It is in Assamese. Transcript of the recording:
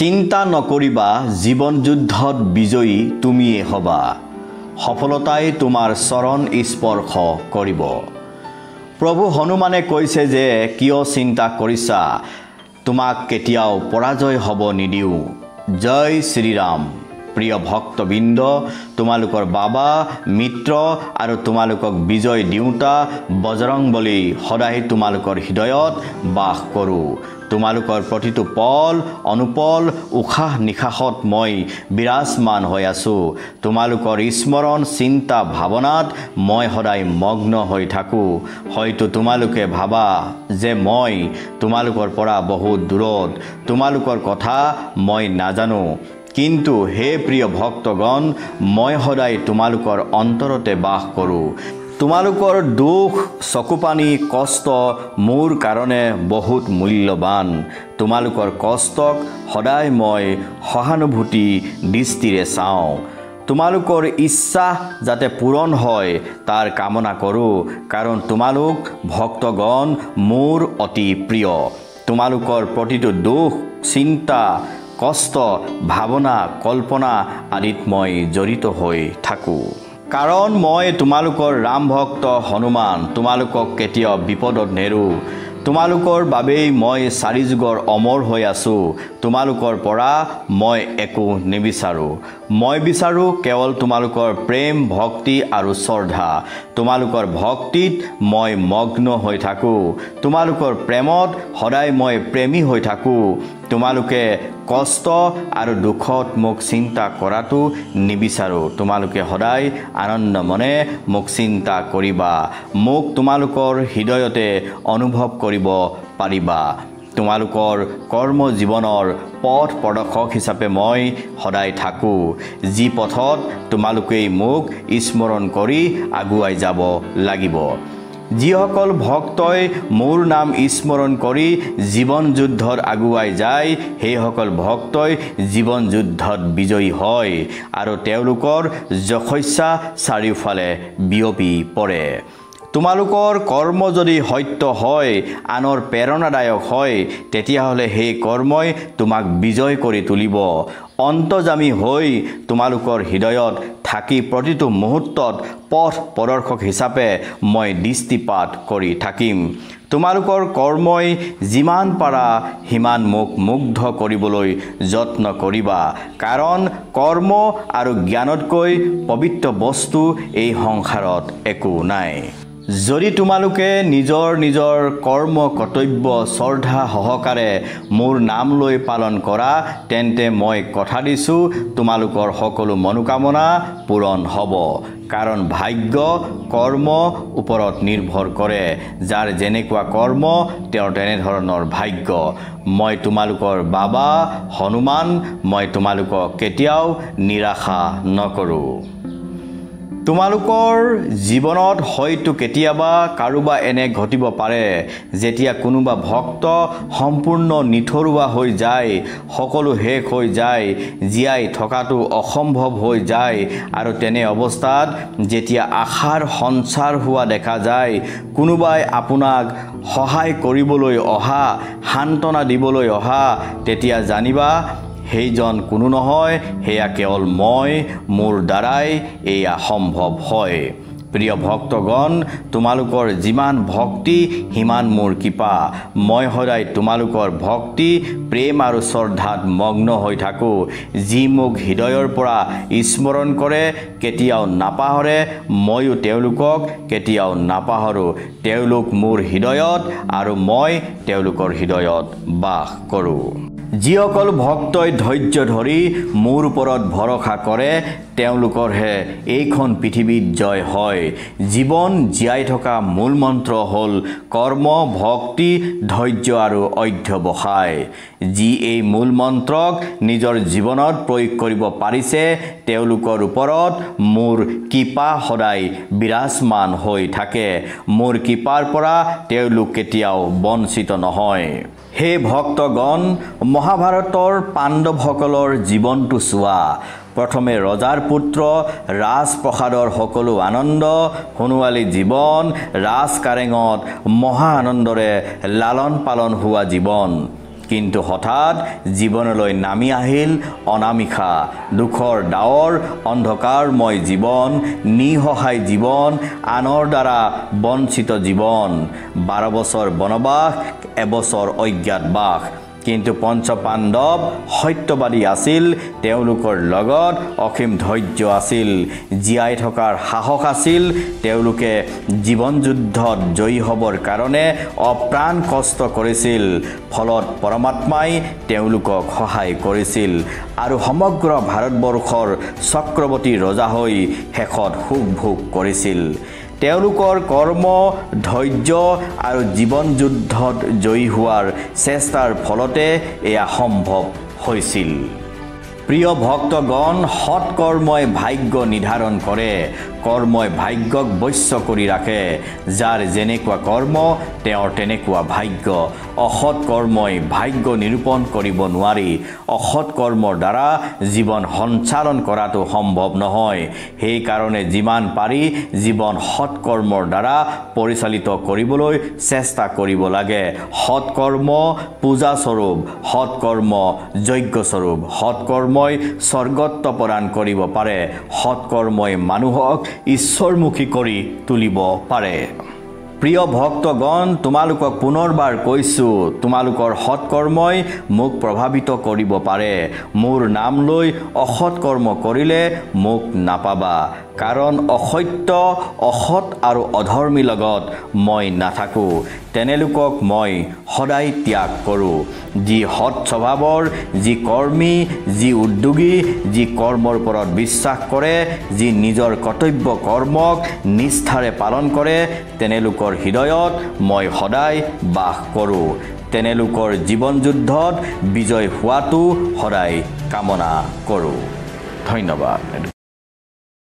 চিন্তা নকৰিবা, জীৱন যুদ্ধত বিজয়ী তুমিয়ে হবা। সফলতাই তোমাৰ চৰণ স্পৰ্শ কৰিব। প্ৰভু হনুমানে কৈছে যে কিয় চিন্তা কৰিছা, তোমাক কেতিয়াও পৰাজয় হ'ব নিদিওঁ। জয় শ্ৰীৰাম। প্ৰিয় ভক্তবৃন্দ, তোমালোকৰ বাবা, মিত্ৰ আৰু তোমালোকক বিজয় দিওঁতা বজৰংবলী সদায় তোমালোকৰ হৃদয়ত বাস কৰোঁ। তোমালোকৰ প্ৰতিটো পল অনুপল উশাহ নিশাহত মই বিৰাজমান হৈ আছোঁ। তোমালোকৰ স্মৰণ চিন্তা ভাৱনাত মই সদায় মগ্ন হৈ থাকোঁ। হয়তো তোমালোকে ভাবা যে মই তোমালোকৰ পৰা বহুত দূৰত, তোমালোকৰ কথা মই নাজানো। কিন্তু হে প্ৰিয় ভক্তগণ, মই সদায় তোমালোকৰ অন্তৰতে বাস কৰোঁ। তোমালোকৰ দুখ, চকুপানী, কষ্ট মোৰ কাৰণে বহুত মূল্যৱান। তোমালোকৰ কষ্টক সদায় মই সহানুভূতি দৃষ্টিৰে চাওঁ। তোমালোকৰ ইচ্ছা যাতে পূৰণ হয় তাৰ কামনা কৰোঁ, কাৰণ তোমালোক ভক্তগণ মোৰ অতি প্ৰিয়। তোমালোকৰ প্ৰতিটো দুখ, চিন্তা, কষ্ট, ভাৱনা, কল্পনা আদিত মই জড়িত হৈ থাকোঁ। কাৰণ মই তোমালোকৰ ৰাম ভক্ত হনুমান তোমালোকক কেতিয়াও বিপদত নেৰোঁ। তোমালোকৰ বাবেই মই 4 যুগৰ অমৰ হৈ আছোঁ। তোমালোকৰ পৰা মই একো নিবিচাৰোঁ। মই বিচাৰোঁ কেৱল তোমালোকৰ প্ৰেম, ভক্তি আৰু শ্ৰদ্ধা। তোমালোকৰ ভক্তিত মই মগ্ন হৈ থাকোঁ। তোমালোকৰ প্ৰেমত সদায় মই প্ৰেমী হৈ থাকোঁ। তোমালোকে কষ্ট আৰু দুখত মোক চিন্তা কৰাটো নিবিচাৰোঁ। তোমালোকে সদায় আনন্দ মনে মোক চিন্তা কৰিবা। মোক তোমালোকৰ হৃদয়তে অনুভৱ কৰিব পাৰিবা। তোমালোকৰ কৰ্ম জীৱনৰ পথ প্ৰদৰ্শক হিচাপে মই সদায় থাকোঁ। যি পথত তোমালোকেই মোক স্মৰণ কৰি আগুৱাই যাব লাগিব। যিসকল ভক্তই মোৰ নাম স্মৰণ কৰি জীৱন যুদ্ধত আগুৱাই যায়, সেইসকল ভক্তই জীৱন যুদ্ধত বিজয়ী হয় আৰু তেওঁলোকৰ যশস্যা চাৰিওফালে বিয়পি পৰে। তোমালোকৰ কৰ্ম যদি সত্য হয়, আনৰ প্ৰেৰণাদায়ক হয়, তেতিয়াহ'লে সেই কৰ্মই তোমাক বিজয় কৰি তুলিব। অন্তৰ্যামী হৈ তোমালোকৰ হৃদয়ত থাকি প্ৰতিটো মুহূৰ্তত পথ প্ৰদৰ্শক হিচাপে মই দৃষ্টিপাত কৰি থাকিম। তোমালোকৰ কৰ্মই যিমান পাৰা সিমান মোক মুগ্ধ কৰিবলৈ যত্ন কৰিবা, কাৰণ কৰ্ম আৰু জ্ঞানতকৈ পবিত্ৰ বস্তু এই সংসাৰত একো নাই। যদি তোমালোকে নিজৰ নিজৰ কৰ্ম কৰ্তব্য শ্ৰদ্ধা সহকাৰে মোৰ নাম লৈ পালন কৰা, তেন্তে মই কথা দিছোঁ তোমালোকৰ সকলো মনোকামনা পূৰণ হ'ব। কাৰণ ভাগ্য কৰ্ম ওপৰত নিৰ্ভৰ কৰে। যাৰ যেনেকুৱা কৰ্ম তেওঁৰ তেনেধৰণৰ ভাগ্য। মই তোমালোকৰ বাবা হনুমান, মই তোমালোকক কেতিয়াও নিৰাশা নকৰোঁ। তোমালোকৰ জীৱনত হয়তো কেতিয়াবা কাৰোবাৰ এনে ঘটিব পাৰে, যেতিয়া কোনোবা ভক্ত সম্পূৰ্ণ নিথৰুৱা হৈ যায়, সকলো শেষ হৈ যায়, জীয়াই থকাটো অসম্ভৱ হৈ যায় আৰু তেনে অৱস্থাত যেতিয়া আশাৰ সঞ্চাৰ হোৱা দেখা যায়, কোনোবাই আপোনাক সহায় কৰিবলৈ অহা, সান্তনা দিবলৈ অহা, তেতিয়া জানিবা সেইজন কোনো নহয়, সেয়া কেৱল মই, মোৰ দ্বাৰাই এয়া সম্ভৱ হয়। প্ৰিয় ভক্তগণ, তোমালোকৰ যিমান ভক্তি সিমান মোৰ কৃপা। মই সদায় তোমালোকৰ ভক্তি, প্ৰেম আৰু শ্ৰদ্ধাত মগ্ন হৈ থাকোঁ। যি মোক হৃদয়ৰ পৰা স্মৰণ কৰে কেতিয়াও নাপাহৰে, ময়ো তেওঁলোকক কেতিয়াও নাপাহৰোঁ। তেওঁলোক মোৰ হৃদয়ত আৰু মই তেওঁলোকৰ হৃদয়ত বাস কৰোঁ। যিসকল ভক্তই ধৈৰ্য ধৰি মোৰ ওপৰত ভৰসা কৰে, তেওঁলোকৰহে এইখন পৃথিৱীত জয় হয়। জীৱন জীয়াই থকা মূল মন্ত্ৰ হ'ল কৰ্ম, ভক্তি, ধৈৰ্য আৰু অধ্যৱসায়। যি এই মূল মন্ত্ৰক নিজৰ জীৱনত প্ৰয়োগ কৰিব পাৰিছে, তেওঁলোকৰ ওপৰত মোৰ কৃপা সদায় বিৰাজমান হৈ থাকে। মোৰ কৃপাৰ পৰা তেওঁলোক কেতিয়াও বঞ্চিত নহয়। হে ভক্তগণ, মহাভাৰতৰ পাণ্ডৱসকলৰ জীৱনটো চোৱা। প্ৰথমে ৰজাৰ পুত্ৰ, ৰাজপ্ৰসাদৰ সকলো আনন্দ, সোণোৱালী জীৱন, ৰাজ কাৰেঙত মহা আনন্দৰে লালন পালন হোৱা জীৱন। কিন্তু হঠাৎ জীৱনলৈ নামি আহিল অনামিকা, দুখৰ ডাৱৰ, অন্ধকাৰময় জীৱন, নিসহায় জীৱন, আনৰ দ্বাৰা বঞ্চিত জীৱন। 12 বছৰ বনবাস, এবছৰ অজ্ঞাতবাস। কিন্তু পঞ্চপাণ্ডৱ সত্যবাদী আছিল, তেওঁলোকৰ লগত অসীম ধৈৰ্য আছিল, জীয়াই থকাৰ সাহস আছিল। তেওঁলোকে জীৱন যুদ্ধত জয়ী হ'বৰ কাৰণে অপ্ৰাণ কষ্ট কৰিছিল। ফলত পৰমাত্মাই তেওঁলোকক সহায় কৰিছিল আৰু সমগ্ৰ ভাৰতবৰ্ষৰ চক্ৰৱৰ্তী ৰজা হৈ শেষত সুখ ভোগ কৰিছিল। তেওঁলোকৰ কৰ্ম, ধৈৰ্য আৰু জীৱন যুদ্ধত জয়ী হোৱাৰ চেষ্টাৰ ফলতে এয়া সম্ভৱ হৈছিল। প্ৰিয় ভক্তগণ, সৎকৰ্মই ভাগ্য নিৰ্ধাৰণ কৰে। কৰ্মই ভাগ্যক বশ্য কৰি ৰাখে। যাৰ যেনেকুৱা কৰ্ম তেওঁৰ তেনেকুৱা ভাগ্য। অসৎ কৰ্মই ভাগ্য নিৰূপণ কৰিব নোৱাৰি। অসৎ কৰ্মৰ দ্বাৰা জীৱন সঞ্চালন কৰাটো সম্ভৱ নহয়। সেইকাৰণে যিমান পাৰি জীৱন সৎকৰ্মৰ দ্বাৰা পৰিচালিত কৰিবলৈ চেষ্টা কৰিব লাগে। সৎকৰ্ম পূজাস্বৰূপ, সৎকৰ্ম যজ্ঞস্বৰূপ। সৎকৰ্মই স্বৰ্গত্ব প্ৰদান কৰিব পাৰে। সৎকৰ্মই মানুহক ঈশ্বৰমুখী কৰি তুলিব পাৰে। প্ৰিয় ভক্তগণ, তোমালোকক পুনৰবাৰ কৈছোঁ, তোমালোকৰ সৎকৰ্মই মোক প্ৰভাৱিত কৰিব পাৰে। মোৰ নাম লৈ অসৎ কৰ্ম কৰিলে মোক নাপাবা, কাৰণ অসত্য, অসৎ আৰু অধৰ্মীৰ লগত মই নাথাকোঁ। তেনেলোকক মই সদায় ত্যাগ কৰোঁ। যি সৎ স্বভাৱৰ, যি কৰ্মী, যি উদ্যোগী, যি কৰ্মৰ ওপৰত বিশ্বাস কৰে, যি নিজৰ কৰ্তব্য কৰ্মক নিষ্ঠাৰে পালন কৰে, তেনেলোকৰ হৃদয়ত মই সদায় বাস কৰোঁ। তেনেলোকৰ জীৱন যুদ্ধত বিজয় হোৱাটো সদায় কামনা কৰোঁ। ধন্যবাদ।